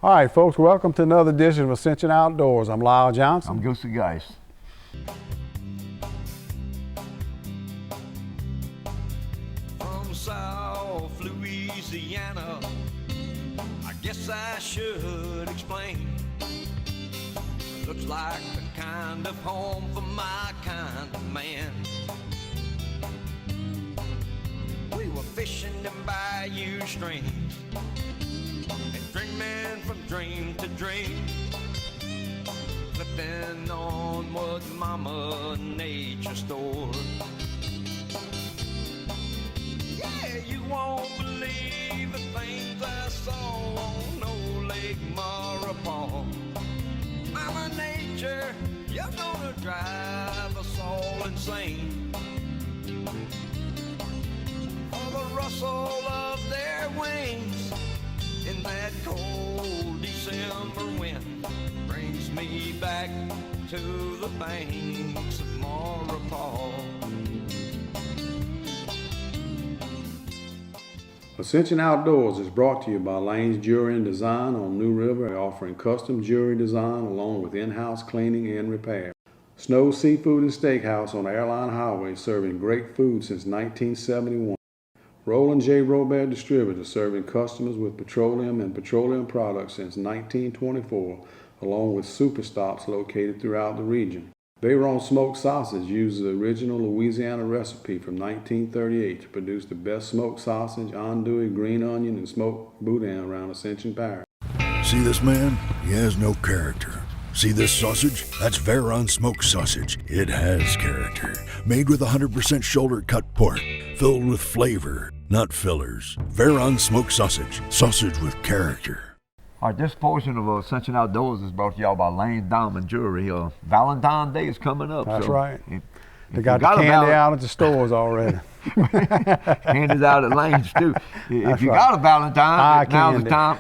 All right, folks, welcome to another edition of Ascension Outdoors. I'm Lyle Johnson. I'm Goosey Geist. From South Louisiana, I guess I should explain. Looks like the kind of home for my kind of man. We were fishing in bayou streams and dreaming from dream to dream, flipping on what Mama Nature stored. Yeah, you won't believe the things I saw on old Lake Marapon. Mama Nature, you're gonna drive us all insane. For the rustle of their wings in that cold December wind brings me back to the banks of Marapon. Ascension Outdoors is brought to you by Layne's Jewelry and Design on New River, offering custom jewelry design along with in-house cleaning and repair. Snow Seafood and Steakhouse on Airline Highway, serving great food since 1971. Roland J. Robert Distributor, serving customers with petroleum and petroleum products since 1924, along with super stops located throughout the region. Bayron Smoked Sausage uses the original Louisiana recipe from 1938 to produce the best smoked sausage, andouille, green onion, and smoked boudin around Ascension Parish. See this man? He has no character. See this sausage? That's Bayron Smoked Sausage. It has character. Made with 100% shoulder cut pork, filled with flavor, not fillers. Bayron Smoked Sausage. Sausage with character. All right, this portion of Ascension Outdoors is brought to y'all by Layne's Diamond Jewelry. Valentine's Day is coming up. That's so right. If They got the candy out at the stores already. Candy's out at Layne's too. If you got a Valentine, now's the time.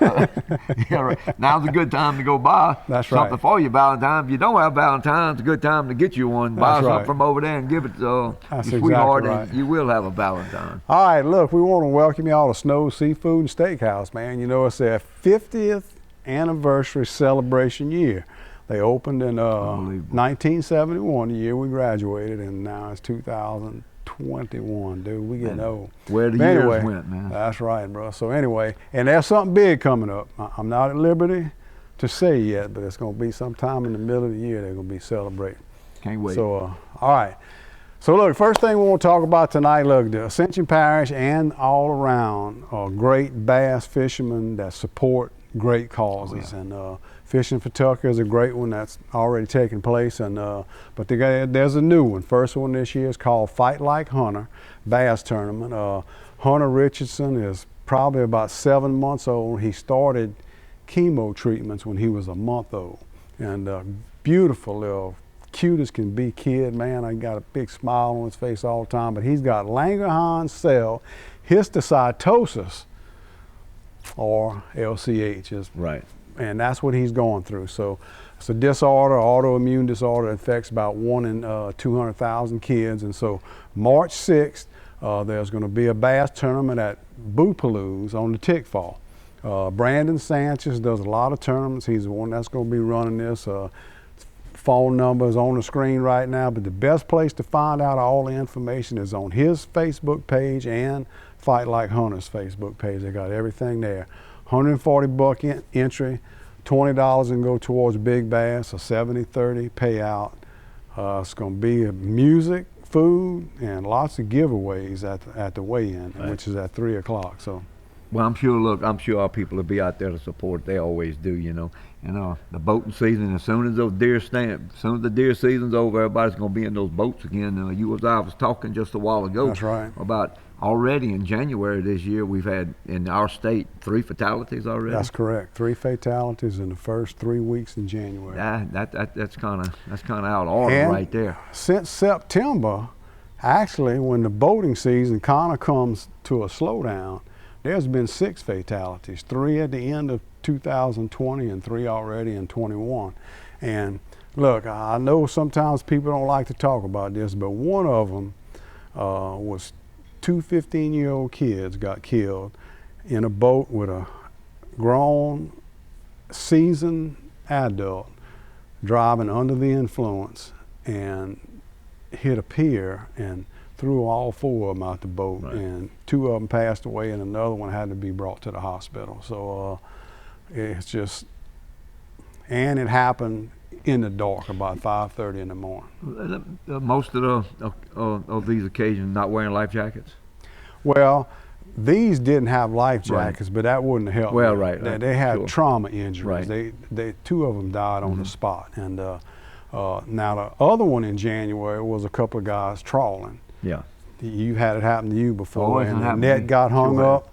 Yeah, right. Now's a good time to go buy something for your Valentine. If you don't have Valentine, it's a good time to get you one. Buy something from over there and give it to your sweetheart, and you will have a Valentine. All right, look, we want to welcome you all to Snow Seafood and Steakhouse, man. You know, it's their 50th anniversary celebration year. They opened in 1971, the year we graduated, and now it's 2021, dude. We getting old. Where the years went, man. That's right, bro. So anyway, and there's something big coming up. I'm not at liberty to say yet, but it's going to be sometime in the middle of the year they're going to be celebrating. Can't wait. So, all right. So look, first thing we want to talk about tonight, look, the Ascension Parish and all around are great bass fishermen that support great causes. Oh, yeah. And Fishing for Tucker is a great one that's already taken place, and but there's a new one. First one this year is called Fight Like Hunter Bass Tournament. Hunter Richardson is probably about 7 months old. He started chemo treatments when he was a month old, and beautiful little, cute as can be kid, man. I got a big smile on his face all the time, but he's got Langerhans cell histiocytosis, or LCH, is right. And that's what he's going through. So it's a disorder, autoimmune disorder that affects about 1 in 200,000 kids. And so March 6th, there's going to be a bass tournament at Boopalou's on the Tick Fall. Brandon Sanchez does a lot of tournaments. He's the one that's going to be running this. Phone number is on the screen right now, but the best place to find out all the information is on his Facebook page and Fight Like Hunter's Facebook page. They got everything there. $140 entry, $20 and go towards big bass, a 70-30 payout. It's going to be music, food, and lots of giveaways at the weigh-in, right, which is at 3 o'clock. So, well, I'm sure our people will be out there to support. They always do, you know. And the boating season, as soon as the deer season's over, everybody's going to be in those boats again. I was talking just a while ago. That's right. About already in January this year, we've had in our state 3 fatalities already. That's correct. 3 fatalities in the first 3 weeks in January. That's kind of out of order right there. Since September, actually, when the boating season kind of comes to a slowdown, there's been 6 fatalities, 3 at the end of 2020 and 3 already in 21. And look, I know sometimes people don't like to talk about this, but one of them was 2 15-year-old kids got killed in a boat with a grown seasoned adult driving under the influence and hit a pier and threw all 4 of them out the boat, Right. and 2 of them passed away and another one had to be brought to the hospital. So it's just, and it happened in the dark about 5:30 in the morning. Most of these occasions not wearing life jackets? Well, these didn't have life Right. jackets, but that wouldn't have helped. Well, them. right, They had sure. trauma injuries. Right. They 2 of them died on the spot. And now the other one in January was a couple of guys trawling. Yeah. You had it happen to you before, it and the happened to net me. got hung Sure up.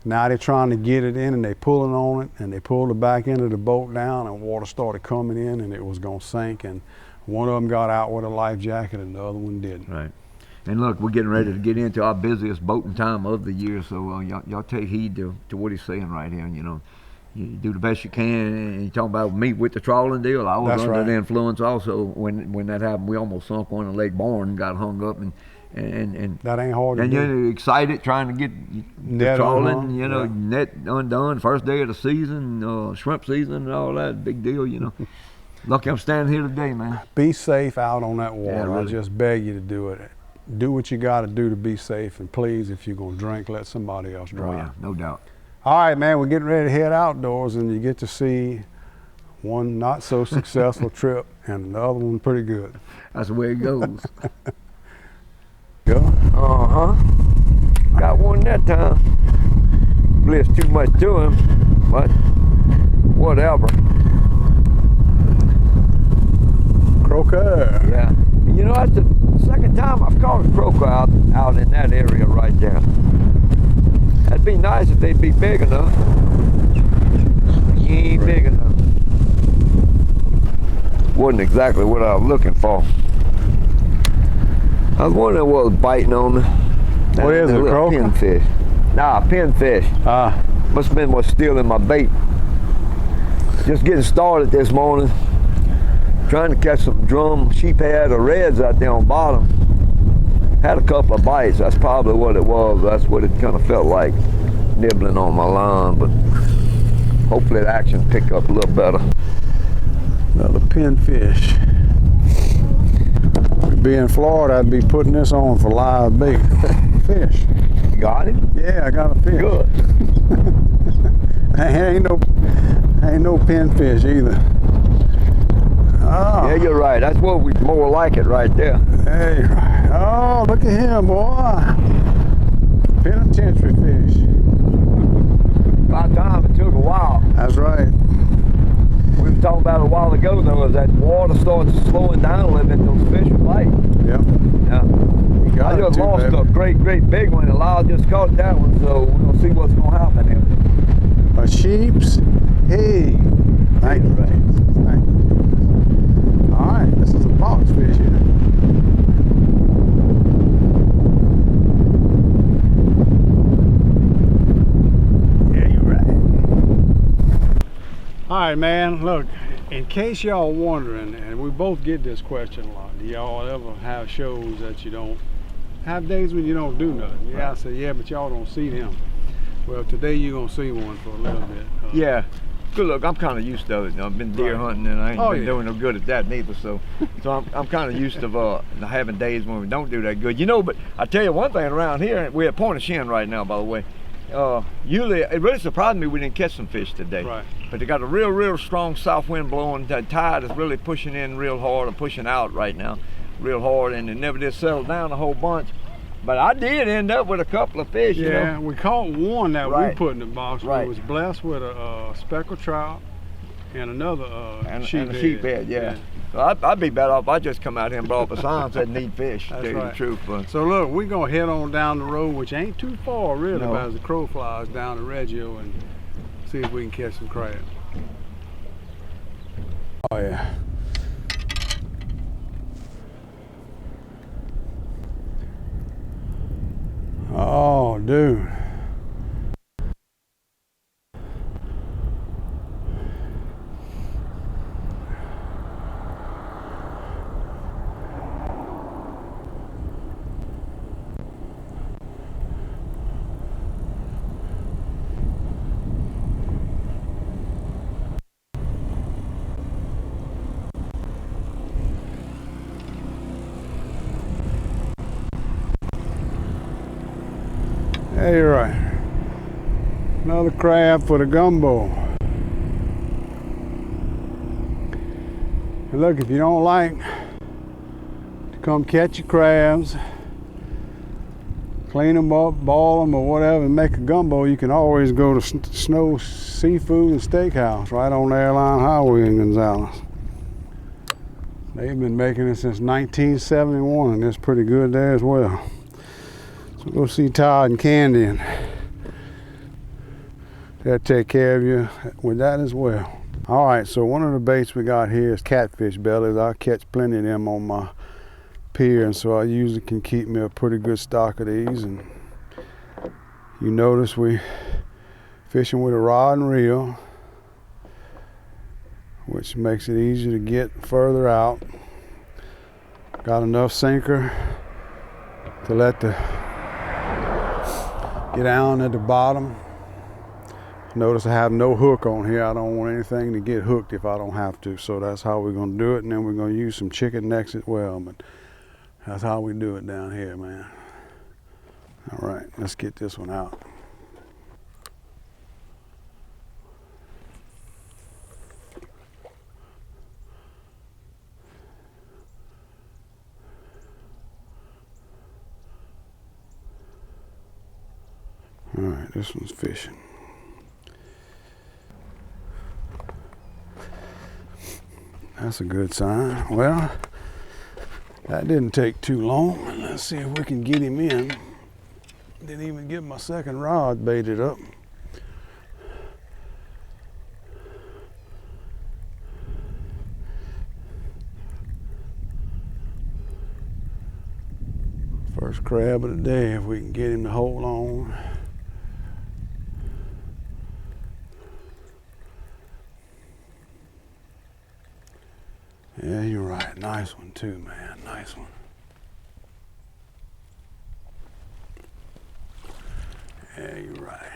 Now they're trying to get it in, and they pulling on it, and they pulled the back end of the boat down, and water started coming in, and it was going to sink. And one of them got out with a life jacket, and the other one didn't. Right. And look, we're getting ready to get into our busiest boating time of the year, so y'all take heed to what he's saying right here. You know, you do the best you can. And you talking about me with the trawling deal. I was That's under right. the influence also when that happened. We almost sunk one in Lake Bourne and got hung up, and That ain't hard to and do. you're excited trying to get Net the trawling, unhung, you know, yeah. net undone, first day of the season, shrimp season and all that, big deal, you know. Lucky I'm standing here today, man. Be safe out on that water. really. I just beg you to do it. Do what you got to do to be safe, and please, if you're going to drink, let somebody else drive. Oh yeah, no doubt. All right, man, we're getting ready to head outdoors, and you get to see one not so successful trip and another one pretty good. That's the way it goes. Go. Got one that time. Bliss too much to him, but whatever. Croaker. Yeah. You know, that's the second time I've caught a croaker out in that area right there. That'd be nice if they'd be big enough. You ain't big enough. Wasn't exactly what I was looking for. I was wondering what was biting on me. What is it, croaker? Pinfish. Nah, pinfish. Must have been what's stealing my bait. Just getting started this morning. Trying to catch some drum sheephead or reds out there on bottom. Had a couple of bites. That's probably what it was. That's what it kind of felt like, nibbling on my line. But hopefully the action pick up a little better. Another pinfish. We'd be in Florida, I'd be putting this on for live bait. Fish. You got it? Yeah, I got a fish. Good. ain't no pinfish either. Oh. Yeah, you're right. That's what we more like it right there. Hey, oh, look at him, boy. Penitentiary fish. By the time it took a while. That's right. We were talking about a while ago though, as that water starts slowing down a little bit, those fish will bite. Yep. Yeah. You got I it just too, lost baby. a great big one, and Lyle just caught that one, so we're gonna see what's gonna happen here. A sheep's. Hey. Thank you. Thank you. All right, this is a box fish here. Yeah, you're right. All right, man, look, in case y'all wondering, and we both get this question a lot, do y'all ever have shows that you don't, have days when you don't do nothing? Yeah, I say, yeah, but y'all don't see them. Well, today you're going to see one for a little bit. Yeah. Good look, I'm kind of used to it. I've been deer hunting and I ain't been doing no good at that neither. So I'm kind of used to having days when we don't do that good. You know, but I tell you one thing around here, we're at Point of Shin right now, by the way. Usually, it really surprised me we didn't catch some fish today. Right. But they got a real strong south wind blowing. The tide is really pushing in real hard and pushing out right now real hard, and it never did settle down a whole bunch. But I did end up with a couple of fish, you know. Yeah, we caught one that Right. we put in the box. Right. We was blessed with a speckled trout and another And sheephead. a sheephead, yeah. So I'd be better off if I just come out here and brought up a sign and said need fish, to That's tell you right. the truth. But So look, we're gonna head on down the road, which ain't too far really, No. but as the crow flies down to Reggio, and see if we can catch some crab. Oh yeah. Oh, dude. Yeah, you're right. Another crab for the gumbo. And look, if you don't like to come catch your crabs, clean them up, boil them or whatever, and make a gumbo, you can always go to Snow Seafood and Steakhouse right on the Airline Highway in Gonzales. They've been making it since 1971, and it's pretty good there as well. So go see Todd and Candy, and they'll take care of you with that as well. All right, so one of the baits we got here is catfish bellies. I catch plenty of them on my pier, and so I usually can keep me a pretty good stock of these. And you notice we fishing with a rod and reel, which makes it easier to get further out. Got enough sinker to let the get down at the bottom. Notice I have no hook on here. I don't want anything to get hooked if I don't have to. So that's how we're gonna do it, and then we're gonna use some chicken necks as well. But that's how we do it down here, man. All right, let's get this one out. All right, this one's fishing. That's a good sign. Well, that didn't take too long. Let's see if we can get him in. Didn't even get my second rod baited up. First crab of the day, if we can get him to hold on. Yeah, you're right. Nice one too, man. Nice one. Yeah, you're right.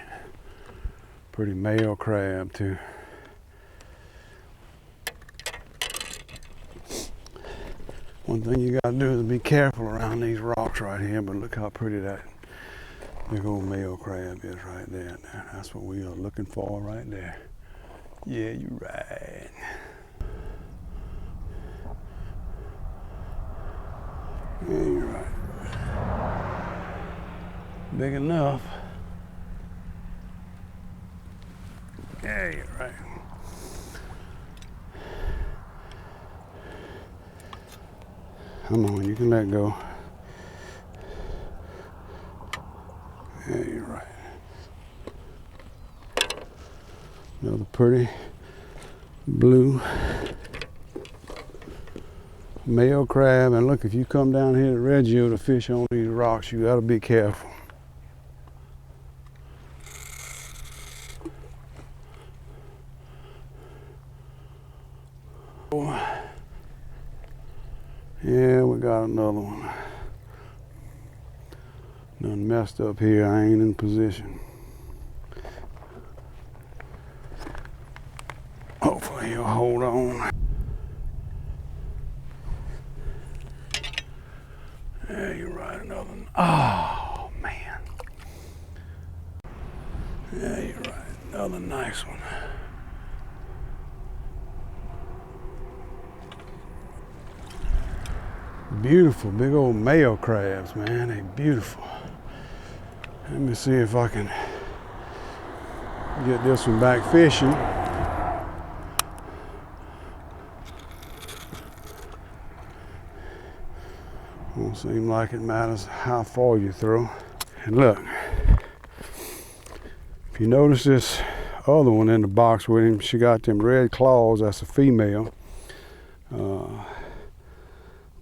Pretty male crab too. One thing you gotta do is be careful around these rocks right here, but look how pretty that big old male crab is right there. That's what we are looking for right there. Yeah, you're right. Yeah, you're right. Big enough. Yeah, you're right. Come on, you can let go. Yeah, you're right. Another pretty blue male crab. And look, if you come down here to Reggio to fish on these rocks, you gotta be careful. Yeah, we got another one. Done messed up here. I ain't in position. Hopefully he'll hold on. Yeah, you're right, another one. Oh, man. Yeah, you're right, another nice one. Beautiful, big old male crabs, man. They're beautiful. Let me see if I can get this one back fishing. Don't seem like it matters how far you throw. And look, if you notice this other one in the box with him, she got them red claws. That's a female.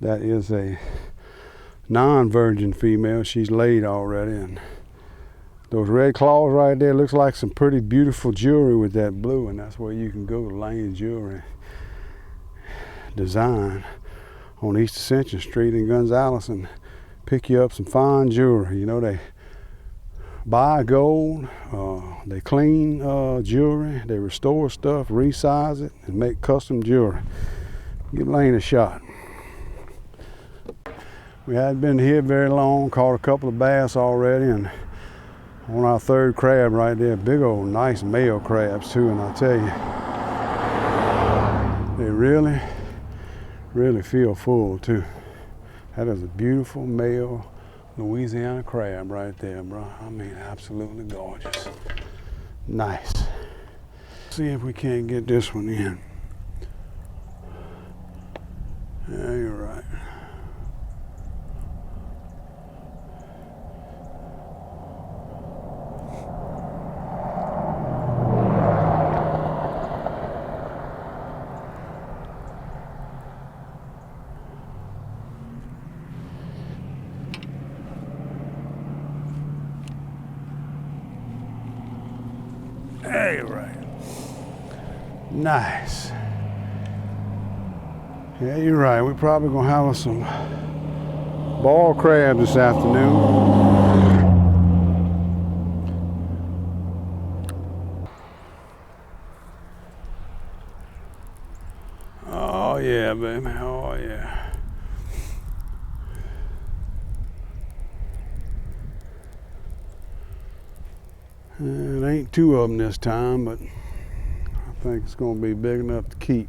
That is a non-virgin female. She's laid already, and those red claws right there looks like some pretty beautiful jewelry with that blue, and that's where you can go to Layne Jewelry Design on East Ascension Street in Gonzales and pick you up some fine jewelry. You know, they buy gold, they clean jewelry, they restore stuff, resize it, and make custom jewelry. Give Layne a shot. We hadn't been here very long, caught a couple of bass already, and On our third crab right there, big old nice male crabs too, and I tell you, they really, really feel full too. That is a beautiful male Louisiana crab right there, bro. I mean, absolutely gorgeous. Nice. See if we can't get this one in. Yeah, you're right. Hey, right. Nice. Yeah, you're right. We're probably gonna have us some boiled crab this afternoon. Oh yeah, baby. Oh yeah. It ain't two of them this time, but I think it's going to be big enough to keep.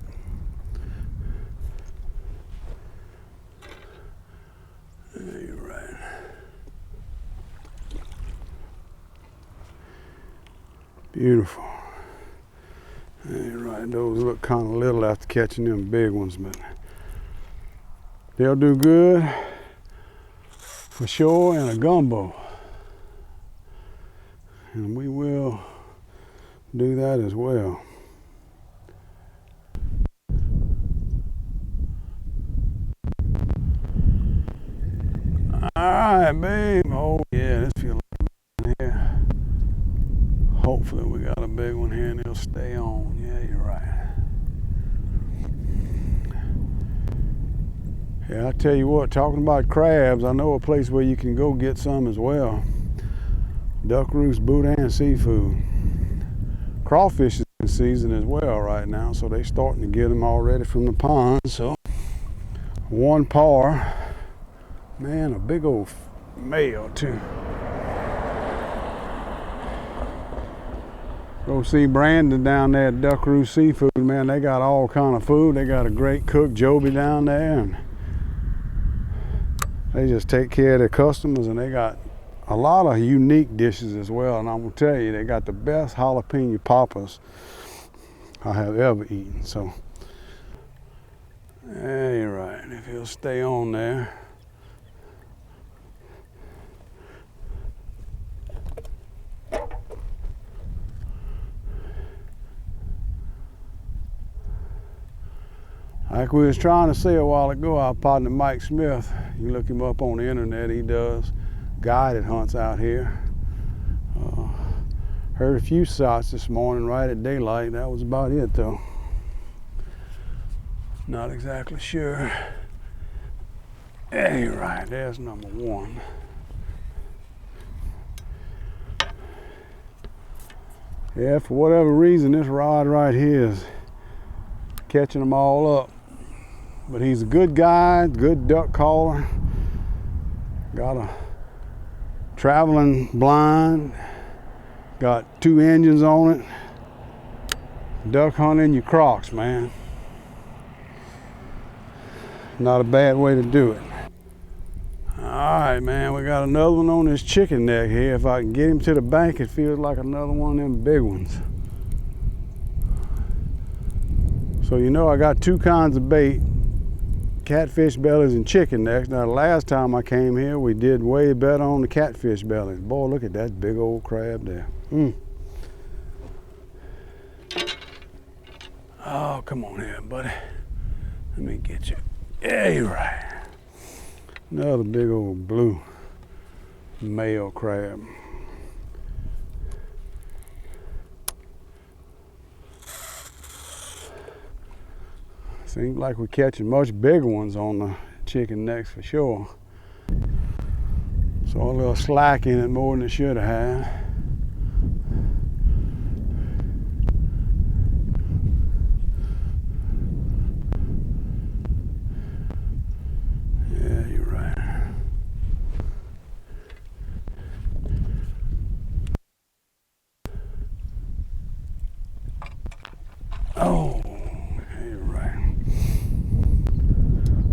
Yeah, you're right. Beautiful. Yeah, you're right. Those look kind of little after catching them big ones, but they'll do good for sure in a gumbo. And we will do that as well. All right, babe. Oh yeah, this feels like a here. Hopefully we got a big one here and it'll stay on. Yeah, you're right. Yeah, I tell you what, talking about crabs, I know a place where you can go get some as well. Duck Roost Boudin Seafood. Crawfish is in season as well right now, so they're starting to get them already from the pond. So one par, man, a big old male too. Go see Brandon down there at Duck Roost Seafood, man. They got all kind of food. They got a great cook, Joby, down there, and they just take care of their customers, and they got a lot of unique dishes as well, and I'm gonna tell you, they got the best jalapeno poppers I have ever eaten. So, yeah, you're right. If he'll stay on there. Like we was trying to say a while ago, our partner Mike Smith, you look him up on the internet, he does guided hunts out here. Heard a few shots this morning right at daylight. That was about it though. Not exactly sure. Yeah, you're right, there's number one. Yeah, for whatever reason, this rod right here is catching them all up. But he's a good guy, good duck caller. Got a traveling blind, got 2 engines on it. Duck hunting your Crocs, man. Not a bad way to do it. All right, man, we got another one on this chicken neck here. If I can get him to the bank, it feels like another one of them big ones. So you know I got 2 kinds of bait, catfish bellies and chicken necks. Now the last time I came here, we did way better on the catfish bellies. Boy, look at that big old crab there. Oh, come on here, buddy. Let me get you. Yeah, you're right. Another big old blue male crab. Seems like we're catching much bigger ones on the chicken necks for sure. So a little slack in it more than it should have had. Yeah, you're right.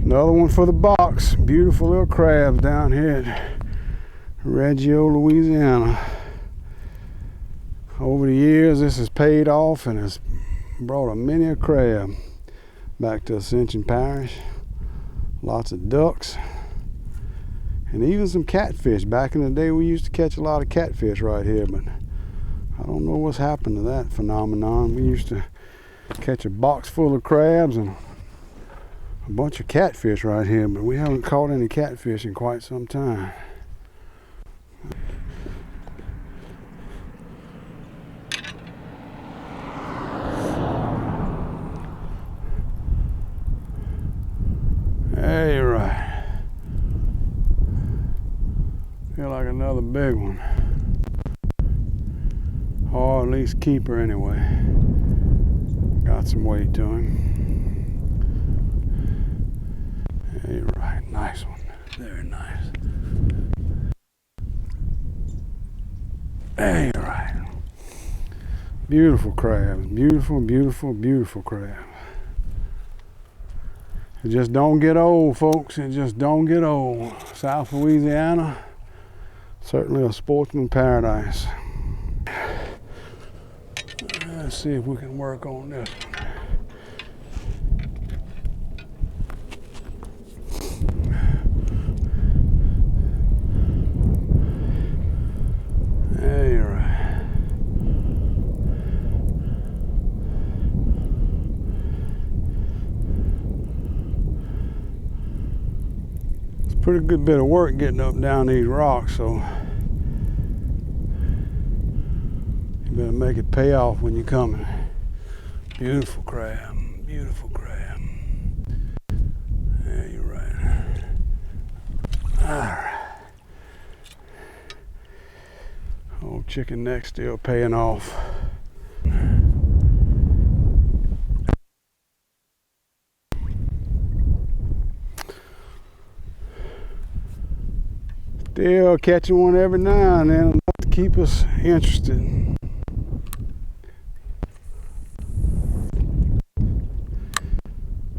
Another one for the box. Beautiful little crabs down here at Reggio, Louisiana. Over the years, this has paid off and has brought many a crab back to Ascension Parish. Lots of ducks and even some catfish. Back in the day, we used to catch a lot of catfish right here, but I don't know what's happened to that phenomenon. We used to catch a box full of crabs and a bunch of catfish right here, but we haven't caught any catfish in quite some time. Hey, you're right. Feel like another big one. Or at least keeper anyway. Got some weight to him. Yeah, you're right. Nice one. Very nice. Hey, you're right. Beautiful crabs. Beautiful, beautiful, beautiful crabs. It just don't get old, folks. It just don't get old. South Louisiana, certainly a sportsman paradise. Let's see if we can work on this one. There you're right. It's a pretty good bit of work getting up down these rocks, so you better make it pay off when you're coming. Beautiful crab, beautiful crab. Yeah, you're right. All right. Old chicken neck still paying off. Still catching one every now and then, enough to keep us interested.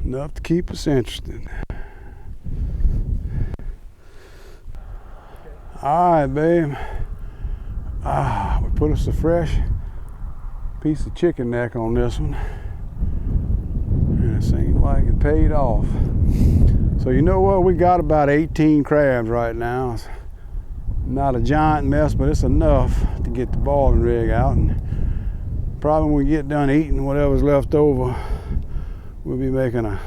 Enough to keep us interested. All right, babe. We put us a fresh piece of chicken neck on this one. And it seems like it paid off. So you know what? We got about 18 crabs right now. It's not a giant mess, but it's enough to get the balling rig out. And probably when we get done eating whatever's left over, we'll be making a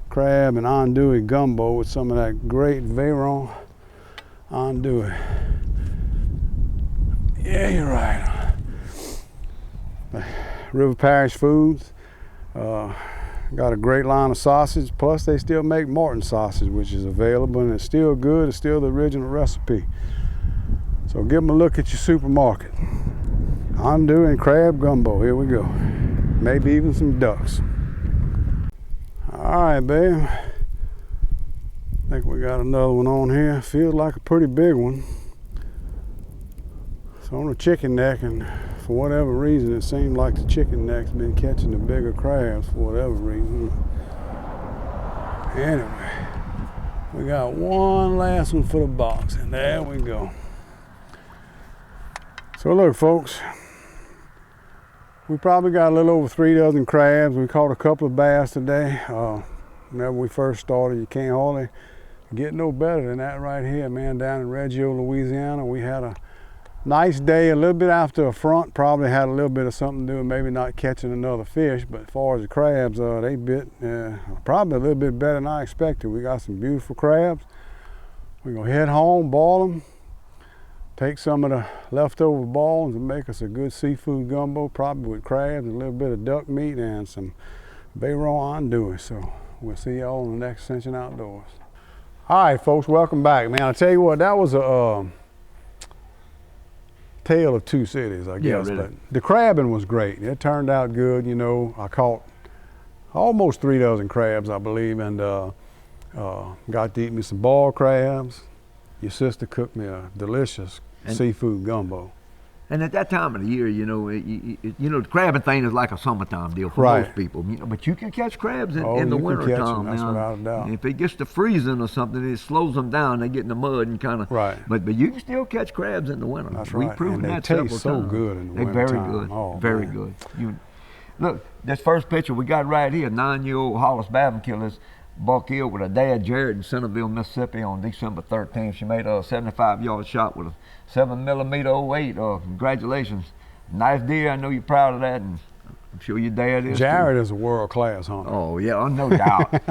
crab and andouille gumbo with some of that great Veyron andouille. Yeah, you're right. River Parish Foods got a great line of sausage, plus they still make Morton sausage, which is available, and it's still good. It's still the original recipe. So give them a look at your supermarket. Andouille and crab gumbo. Here we go. Maybe even some ducks. All right, babe. I think we got another one on here. Feels like a pretty big one. It's on a chicken neck, and for whatever reason, it seems like the chicken neck's been catching the bigger crabs for whatever reason. Anyway, we got one last one for the box, and there we go. So look, folks, we probably got a little over 3 dozen crabs. We caught a couple of bass today. Whenever we first started, you can't hardly get no better than that right here, man. Down in Reggio, Louisiana, we had a nice day, a little bit after a front. Probably had a little bit of something to do with maybe not catching another fish, but as far as the crabs, they bit probably a little bit better than I expected. We got some beautiful crabs. We're gonna head home, boil them, take some of the leftover balls and make us a good seafood gumbo, probably with crabs and a little bit of duck meat and some Veyron andouille. So we'll see y'all in the next Ascension Outdoors. All right, folks, welcome back, man. I tell you what, that was a tale of two cities, I guess. Yeah, really. But the crabbing was great. It turned out good, you know. I caught almost 3 dozen crabs, I believe, and got to eat me some boiled crabs. Your sister cooked me a delicious seafood gumbo. And at that time of the year, you know, the crabbing thing is like a summertime deal for Right. most people. You know, but you can catch crabs in, Oh, in the you can winter catch time. them, that's now. without a doubt. If it gets to freezing or something, it slows them down. They get in the mud and kind of. Right. But you can still catch crabs in the winter. That's We've right. proven And they that taste several so times. good in the They're winter very time. good. Oh, very man. good. Look, this first picture we got right here, 9-year-old Hollis Babin killed this buck here with her dad Jared in Centerville, Mississippi on December 13th. She made a 75-yard shot with a 7mm 08. Congratulations. Nice deer. I know you're proud of that, and I'm sure your dad is. Jared too. is a world-class hunter. Oh yeah, no doubt.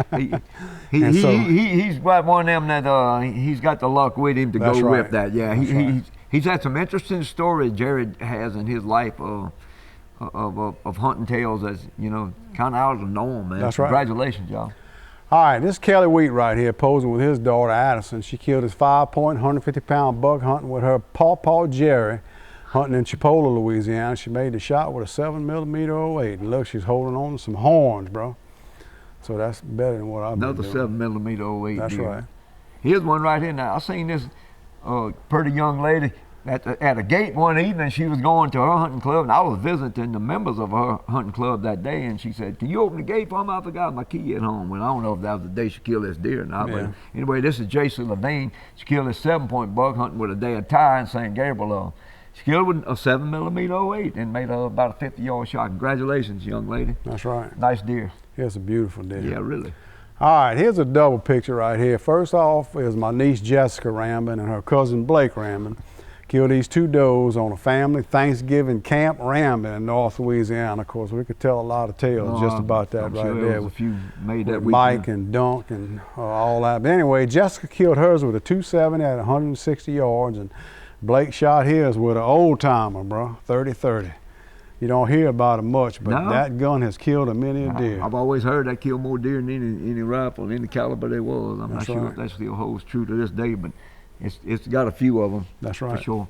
He's got one of them that he's got the luck with him to That's go right. with that. Yeah, That's right. he's had some interesting stories Jared has in his life of hunting tales that's, you know, kind of out of the norm, man. That's right. Congratulations, y'all. All right, this is Kelly Wheat right here posing with his daughter Addison. She killed his 5-point, 150-pound buck hunting with her pawpaw Jerry, hunting in Chipola, Louisiana. She made the shot with a 7mm 08. And look, she's holding on to some horns, bro. So that's better than what I've been Another doing. 7mm 08. That's deer. right. Here's one right here now. I seen this pretty young lady at a gate one evening. She was going to her hunting club, and I was visiting the members of her hunting club that day, and she said, "Can you open the gate for me? I forgot my key at home." Well, I don't know if that was the day she killed this deer or not, Yeah. but anyway, this is J.C. Levine. She killed this 7-point buck hunting with a dead tie in St. Gabriel. She killed with a 7mm 08 and made about a 50-yard shot. Congratulations, young lady. That's right. Nice deer. It's a beautiful deer. Yeah, really. All right, here's a double picture right here. First off is my niece Jessica Rambin and her cousin Blake Rambin. Killed these 2 does on a family Thanksgiving Camp Rambin in North Louisiana. Of course, we could tell a lot of tales just about that I'm right sure there. was a few made that With Mike and Dunk and all that. But anyway, Jessica killed hers with a 270 at 160 yards, and Blake shot his with an old timer, bro, 30-30. You don't hear about it much, but No. that gun has killed a many a deer. I've always heard that killed more deer than any rifle, any caliber there was. I'm That's not sure right. if that still holds true to this day, but it's got a few of them. That's right. For sure.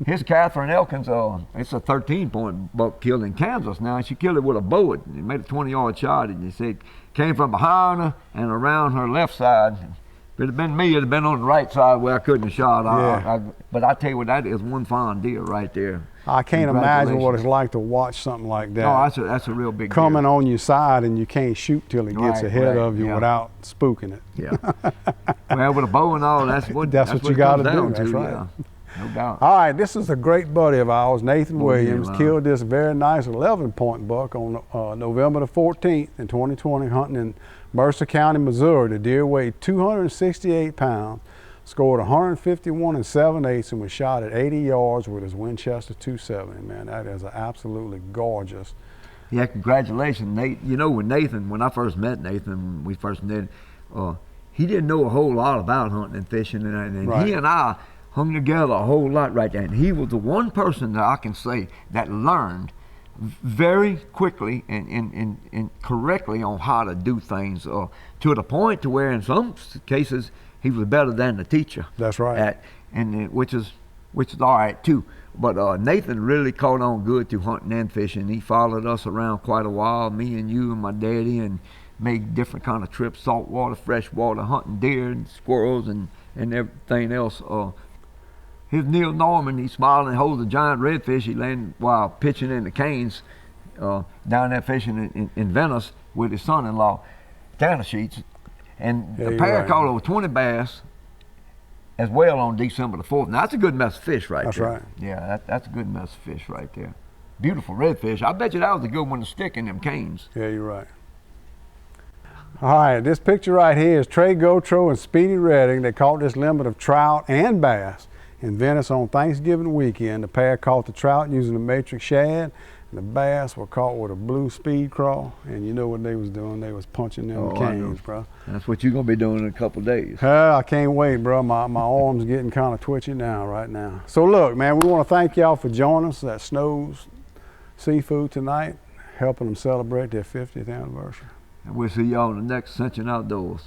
Here's Katherine Elkins. It's a 13-point buck killed in Kansas now. She killed it with a bow. It made a 20-yard shot, and they said came from behind her and around her left side. If it had been me, it'd have been on the right side where I couldn't have shot. Yeah. But I tell you what, that is one fine deer right there. I can't imagine what it's Congratulations. like to watch something like that. No, that's a real big coming deer. on your side and you can't shoot till it gets Right, ahead right, of you yeah. without spooking it. Yeah. Well, with a bow and all, that's what That's what you it gotta comes do, down that's to, right. yeah. No doubt. All right, this is a great buddy of ours, Nathan Oh, Williams, yeah, wow. killed this very nice 11-point buck on November the 14th in 2020, hunting in Mercer County, Missouri. The deer weighed 268 pounds, scored 151 7/8, and was shot at 80 yards with his Winchester 270. Man, that is absolutely gorgeous. Yeah, congratulations, Nate. You know, when I first met Nathan, we first met, he didn't know a whole lot about hunting and fishing, and Right. he and I hung together a whole lot right there. And he was the one person that I can say that learned very quickly and correctly on how to do things, to the point to where in some cases he was better than the teacher. That's right. Which is all right too. But Nathan really caught on good to hunting and fishing. He followed us around quite a while, me and you and my daddy, and made different kind of trips, saltwater, freshwater, hunting deer and squirrels and everything else. Here's Neil Norman. He's smiling and holds a giant redfish he landed while pitching in the canes down there fishing in Venice with his son-in-law, Tanner Sheets. And Yeah, the you're pair right. caught over 20 bass as well on December the 4th. Now, that's a good mess of fish right That's there. right. Yeah, that's a good mess of fish right there. Beautiful redfish. I bet you that was a good one to stick in them canes. Yeah, you're right. All right, this picture right here is Trey Gotro and Speedy Redding. They caught this limit of trout and bass in Venice on Thanksgiving weekend. The pair caught the trout using a matrix shad, and the bass were caught with a blue speed crawl. And you know what they was doing? They was punching them Oh, I know. canes, bro. That's what you're going to be doing in a couple of days. I can't wait, bro. My arm's getting kind of twitchy now, right now. So look, man, we want to thank y'all for joining us at Snow's Seafood tonight, helping them celebrate their 50th anniversary. And we'll see y'all in the next Ascension Outdoors.